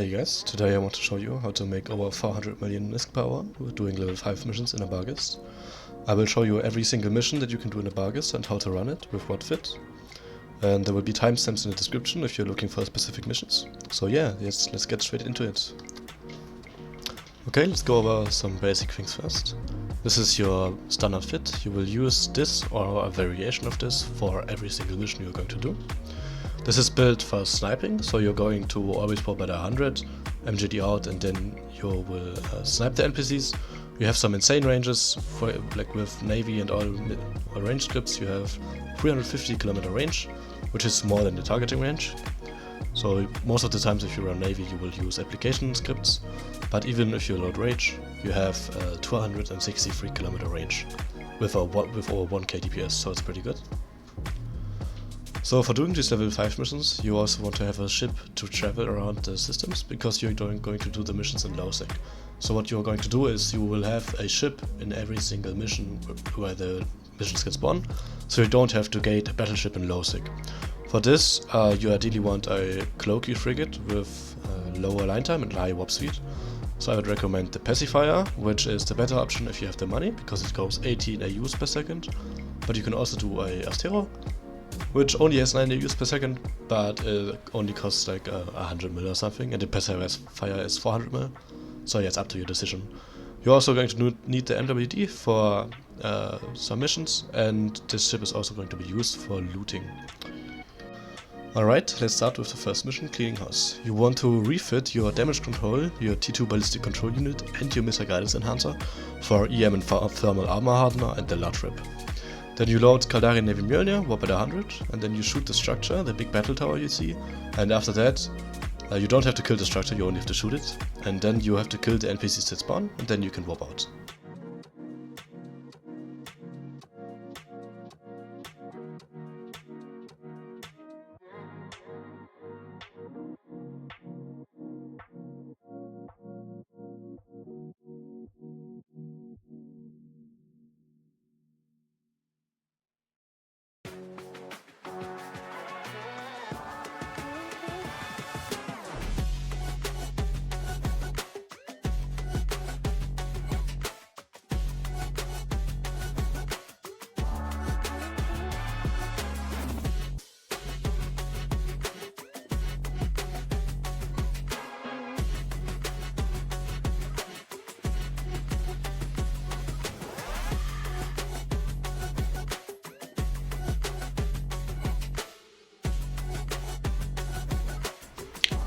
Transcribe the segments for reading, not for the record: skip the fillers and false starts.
Hey guys, today I want to show you how to make over 400 million ISK power with doing level 5 missions in a Barghest. I will show you every single mission that you can do in a Barghest and how to run it with what fit. And there will be timestamps in the description if you're looking for specific missions. So yeah, let's get straight into it. Okay, let's go over some basic things first. This is your standard fit. You will use this or a variation of this for every single mission you're going to do. This is built for sniping, so you're going to always pop at 100, MGD out, and then you will snipe the NPCs. You have some insane ranges, for like with Navy and all range scripts. You have 350 kilometer range, which is more than the targeting range. So most of the times if you run Navy you will use application scripts, but even if you load Rage, you have 263 kilometer range with over 1k DPS, so it's pretty good. So for doing these level 5 missions, you also want to have a ship to travel around the systems, because you're going to do the missions in low sec. So what you're going to do is you will have a ship in every single mission where the missions get spawned, so you don't have to gate a battleship in low sec. For this, you ideally want a cloaky frigate with lower line time and high warp speed. So I would recommend the Pacifier, which is the better option if you have the money, because it goes 18 AUs per second. But you can also do a Astero, which only has 9 AUs per second, but only costs like 100 mil or something, and the Pacifier is 400 mil. So yeah, it's up to your decision. You're also going to need the MWD for some missions, and this ship is also going to be used for looting. Alright, let's start with the first mission, Cleaning House. You want to refit your damage control, your T2 Ballistic control unit, and your missile guidance enhancer for EM and thermal armor hardener and the large rip. Then you load Caldari Navy Mjolnir, warp at 100, and then you shoot the structure, the big battle tower you see, and after that you don't have to kill the structure, you only have to shoot it, and then you have to kill the NPCs that spawn, and then you can warp out.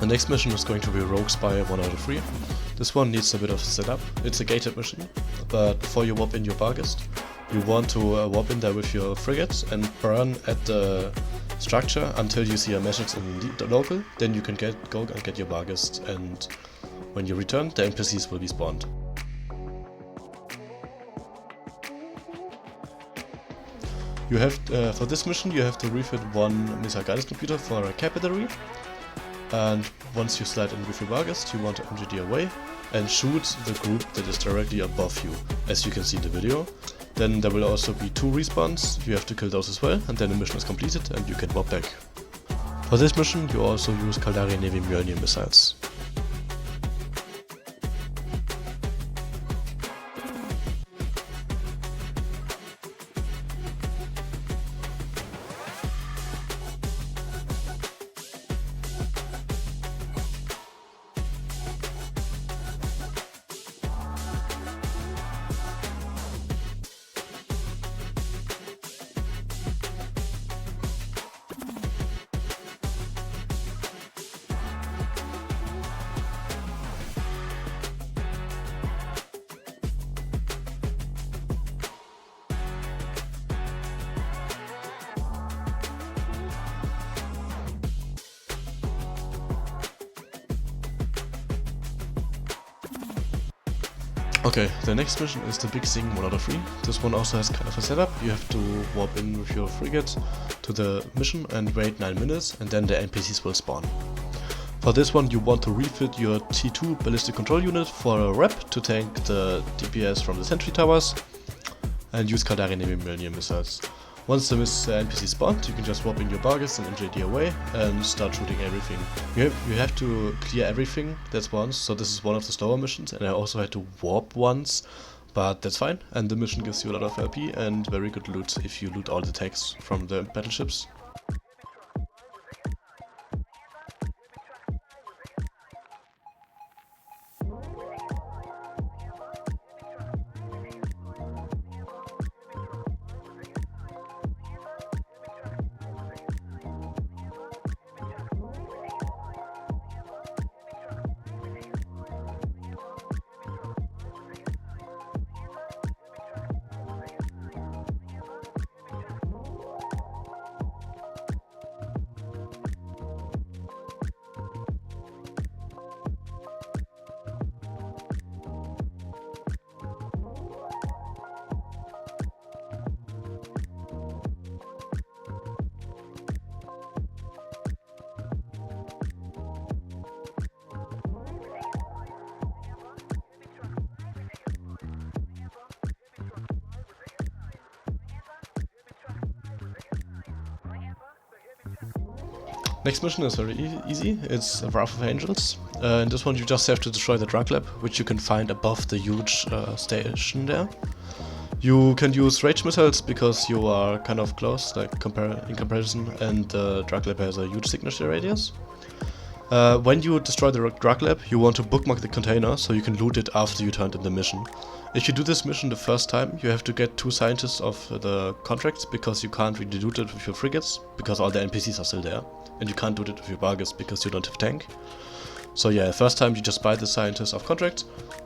The next mission is going to be Rouge Spy 1 out of 3. This one needs a bit of setup. It's a gated mission, but before you warp in your Barghest, you want to warp in there with your frigates and burn at the structure until you see a message in the local. Then you can go and get your Barghest, and when you return, the NPCs will be spawned. You have for this mission you have to refit one missile guidance computer for a Capacitor. And once you slide in with your Barghest, you want to MGD away and shoot the group that is directly above you, as you can see in the video. Then there will also be 2 respawns, you have to kill those as well, and then the mission is completed and you can warp back. For this mission you also use Caldari Navy Mjolnir missiles. Okay, the next mission is the Big Zing 1 out of 3. This one also has kind of a setup. You have to warp in with your frigate to the mission and wait 9 minutes, and then the NPCs will spawn. For this one you want to refit your T2 Ballistic control unit for a rep to tank the DPS from the sentry towers, and use Caldari Navy Mjolnir missiles. Once the NPC spawned, you can just warp in your Barghests and MJD away and start shooting everything. You have to clear everything that's once, so this is one of the slower missions, and I also had to warp once, but that's fine, and the mission gives you a lot of LP and very good loot if you loot all the tags from the battleships. Next mission is very easy, it's Wrath of Angels. In this one you just have to destroy the drug lab, which you can find above the huge station there. You can use rage missiles because you are kind of close, like in comparison, and the drug lab has a huge signature radius. When you destroy the drug lab, you want to bookmark the container so you can loot it after you turned in the mission. If you do this mission the first time, you have to get 2 scientists of the contracts because you can't really loot it with your frigates, because all the NPCs are still there. And you can't do it with your Barghest because you don't have tank. So yeah, first time you just buy the scientists of contract,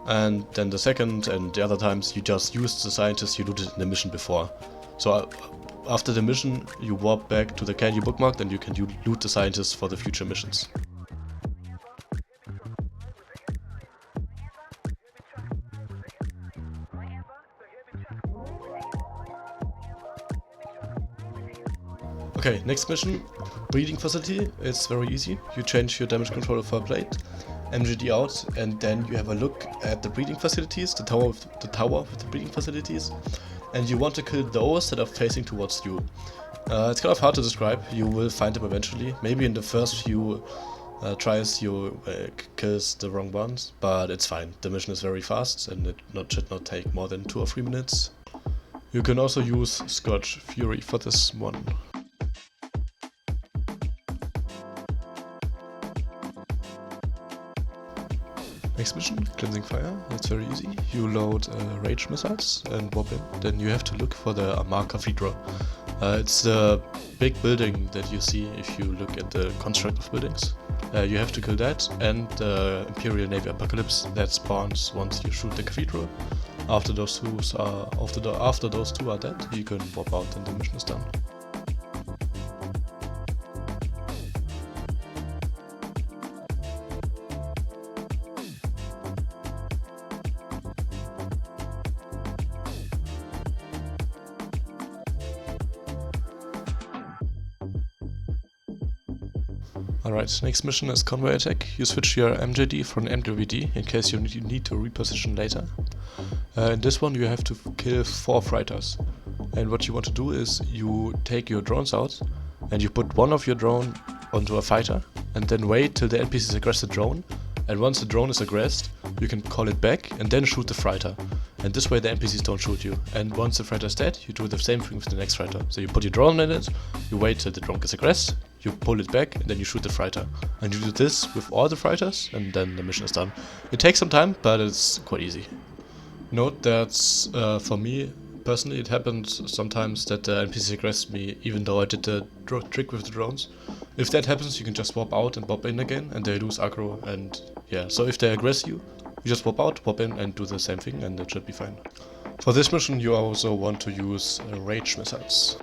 and then the second and the other times you just use the scientists you looted in the mission before. So after the mission you warp back to the can you bookmarked and you can loot the scientists for the future missions. Okay, next mission, breeding facility. It's very easy. You change your damage controller for a plate, MGD out, and then you have a look at the breeding facilities, the tower with the breeding facilities, and you want to kill those that are facing towards you. It's kind of hard to describe. You will find them eventually. Maybe in the first few tries you kills the wrong ones, but it's fine. The mission is very fast and it should not take more than 2 or 3 minutes. You can also use Scourge Fury for this one. Next mission, Cleansing Fire. It's very easy. You load rage missiles and warp in. Then you have to look for the Amar Cathedral. It's the big building that you see if you look at the construct of buildings. You have to kill that and the Imperial Navy Apocalypse that spawns once you shoot the cathedral. After those two are dead, you can warp out and the mission is done. Alright, next mission is Convoy attack. You switch your MJD for an MWD in case you need to reposition later. In this one you have to kill 4 freighters. And what you want to do is you take your drones out and you put one of your drone onto a fighter and then wait till the NPCs aggress the drone, and once the drone is aggressed you can call it back and then shoot the freighter. And this way the NPCs don't shoot you. And once the freighter is dead, you do the same thing with the next freighter. So you put your drone in it, you wait till the drone is aggressed, you pull it back, and then you shoot the freighter. And you do this with all the freighters, and then the mission is done. It takes some time, but it's quite easy. Note that for me, personally, it happened sometimes that the NPC aggressed me even though I did the trick with the drones. If that happens, you can just warp out and warp in again, and they lose aggro, and yeah. So if they aggress you, you just warp out, warp in, and do the same thing, and it should be fine. For this mission, you also want to use rage missiles.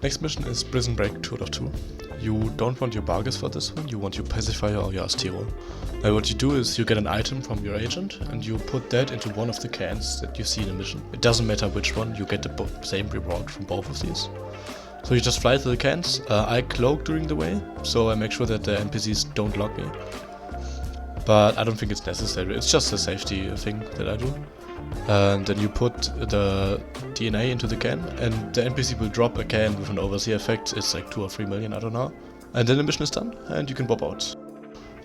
Next mission is Prison Break 2 out of 2. You don't want your Barghest for this one, you want your Pacifier or your Astero. Now what you do is you get an item from your agent and you put that into one of the cans that you see in a mission. It doesn't matter which one, you get the same reward from both of these. So you just fly to the cans. I cloak during the way, so I make sure that the NPCs don't lock me. But I don't think it's necessary, it's just a safety thing that I do. And then you put the DNA into the can, and the NPC will drop a can with an overseer effect. It's like 2 or 3 million, I don't know. And then the mission is done, and you can warp out.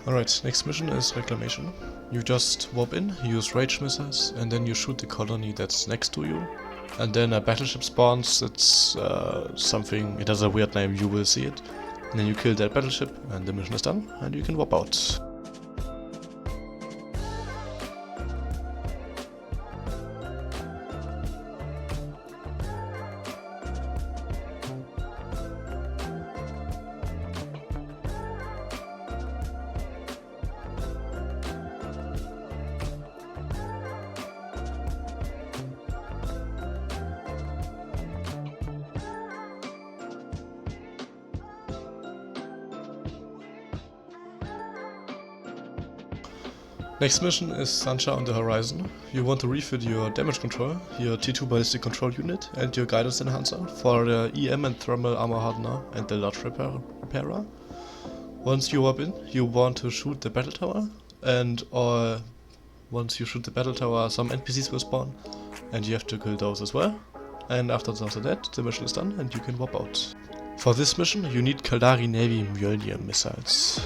Alright, next mission is Reclamation. You just warp in, use rage missiles, and then you shoot the colony that's next to you. And then a battleship spawns, it's something, it has a weird name, you will see it. And then you kill that battleship, and the mission is done, and you can warp out. Next mission is Sansha on the horizon. You want to refit your damage control, your T2 Ballistic control unit, and your guidance enhancer for the EM and thermal armor hardener and the large repairer. Once you warp in, you want to shoot the battle tower, and once you shoot the battle tower, some NPCs will spawn, and you have to kill those as well. And after that, the mission is done, and you can warp out. For this mission, you need Caldari Navy Mjolnir missiles.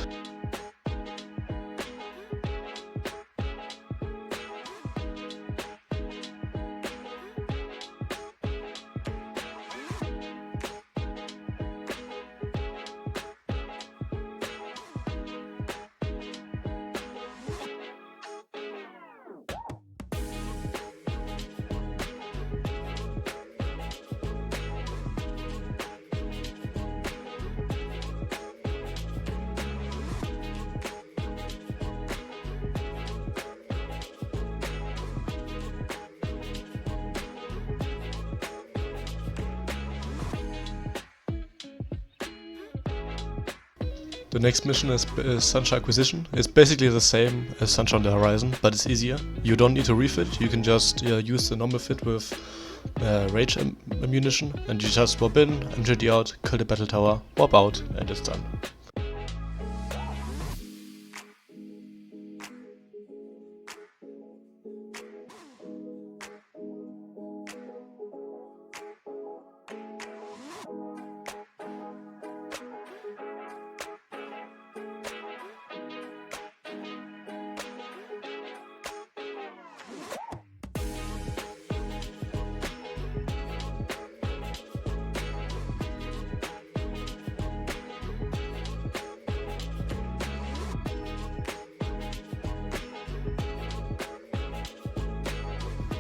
The next mission is Sansha Acquisition. It's basically the same as Sansha on the Horizon, but it's easier. You don't need to refit, you can just use the normal fit with rage ammunition, and you just warp in, MJD out, kill the battle tower, warp out, and it's done.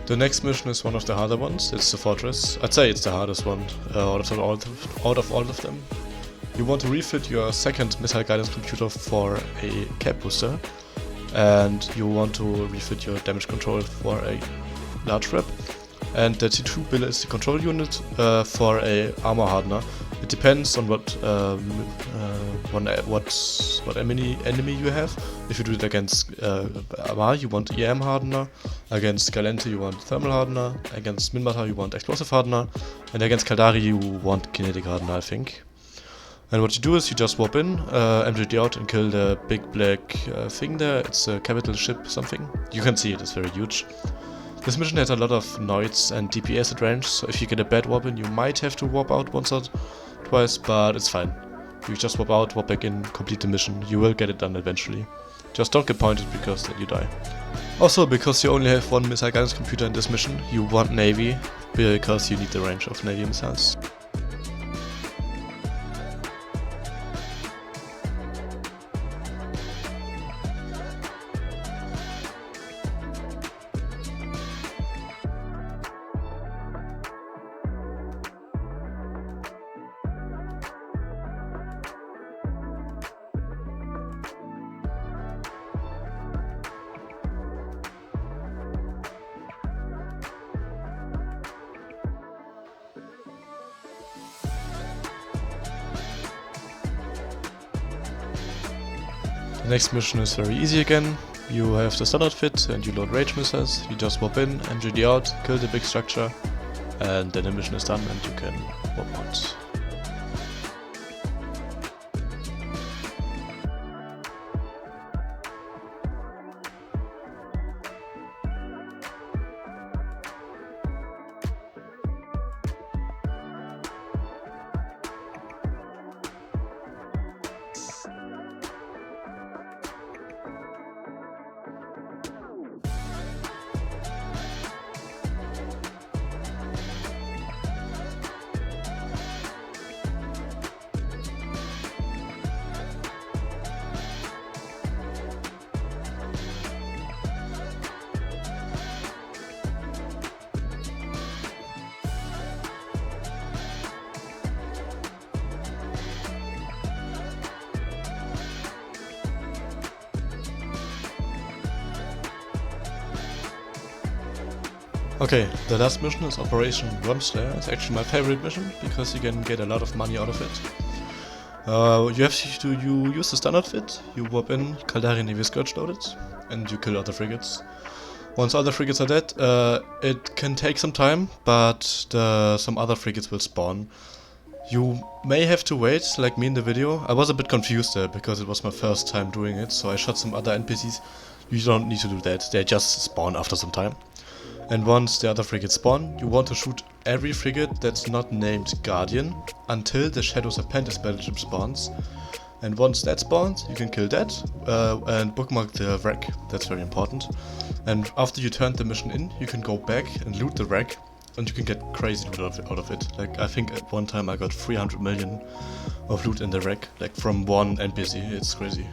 The next mission is one of the harder ones. It's the fortress. I'd say it's the hardest one out of all of them. You want to refit your second missile guidance computer for a cap booster, and you want to refit your damage control for a large rep, and the T2 ballistic control unit for a armor hardener. It depends on what enemy you have. If you do it against Amar, you want EM hardener. Against Galente, you want thermal hardener. Against Minmatar, you want explosive hardener. And against Caldari, you want kinetic hardener, I think. And what you do is you just warp in, MJD out, and kill the big black thing there. It's a capital ship something. You can see it, it's very huge. This mission has a lot of noids and DPS at range, so if you get a bad warp in, you might have to warp out once or twice, but it's fine. You just warp out, warp back in, complete the mission. You will get it done eventually. Just don't get pointed because then you die. Also, because you only have one missile guidance computer in this mission, you want Navy, because you need the range of Navy missiles. The next mission is very easy again. You have the standard fit and you load rage missiles. You just warp in, MGD out, kill the big structure, and then the mission is done and you can warp out. Okay, the last mission is Operation Wyrmslayer. It's actually my favorite mission because you can get a lot of money out of it. You use the standard fit, you warp in, Caldari Navy Scourge loaded, and you kill other frigates. Once all the frigates are dead, it can take some time, but some other frigates will spawn. You may have to wait, like me in the video. I was a bit confused there because it was my first time doing it, so I shot some other NPCs. You don't need to do that, they just spawn after some time. And once the other frigates spawn, you want to shoot every frigate that's not named Guardian until the Shadow Serpentis battleship spawns. And once that spawns, you can kill that and bookmark the wreck. That's very important. And after you turn the mission in, you can go back and loot the wreck, and you can get crazy loot out of it. Like, I think at one time I got 300 million of loot in the wreck, like from one NPC. It's crazy.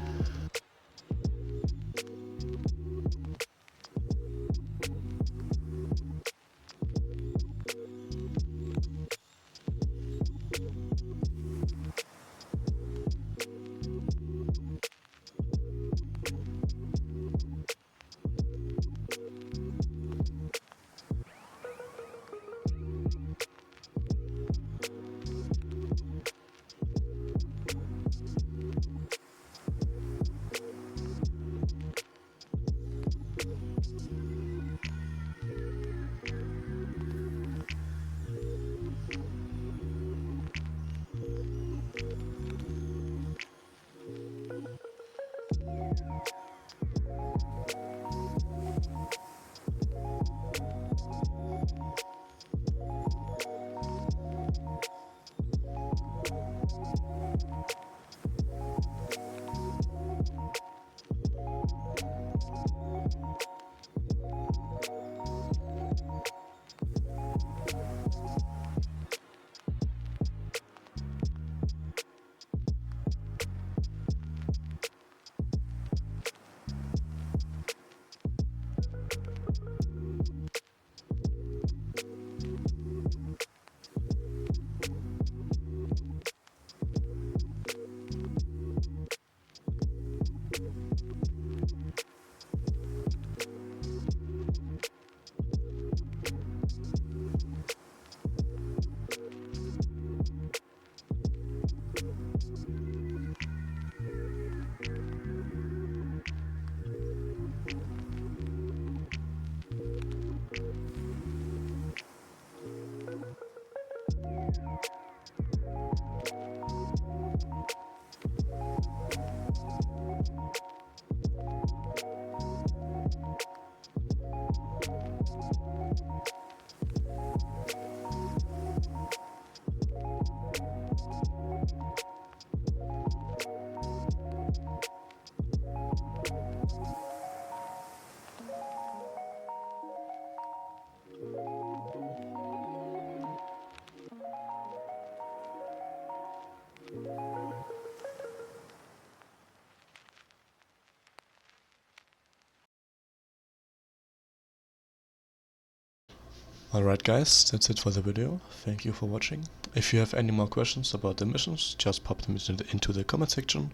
Alright guys, that's it for the video. Thank you for watching. If you have any more questions about the missions, just pop them into the comment section.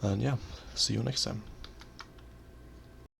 And yeah, see you next time.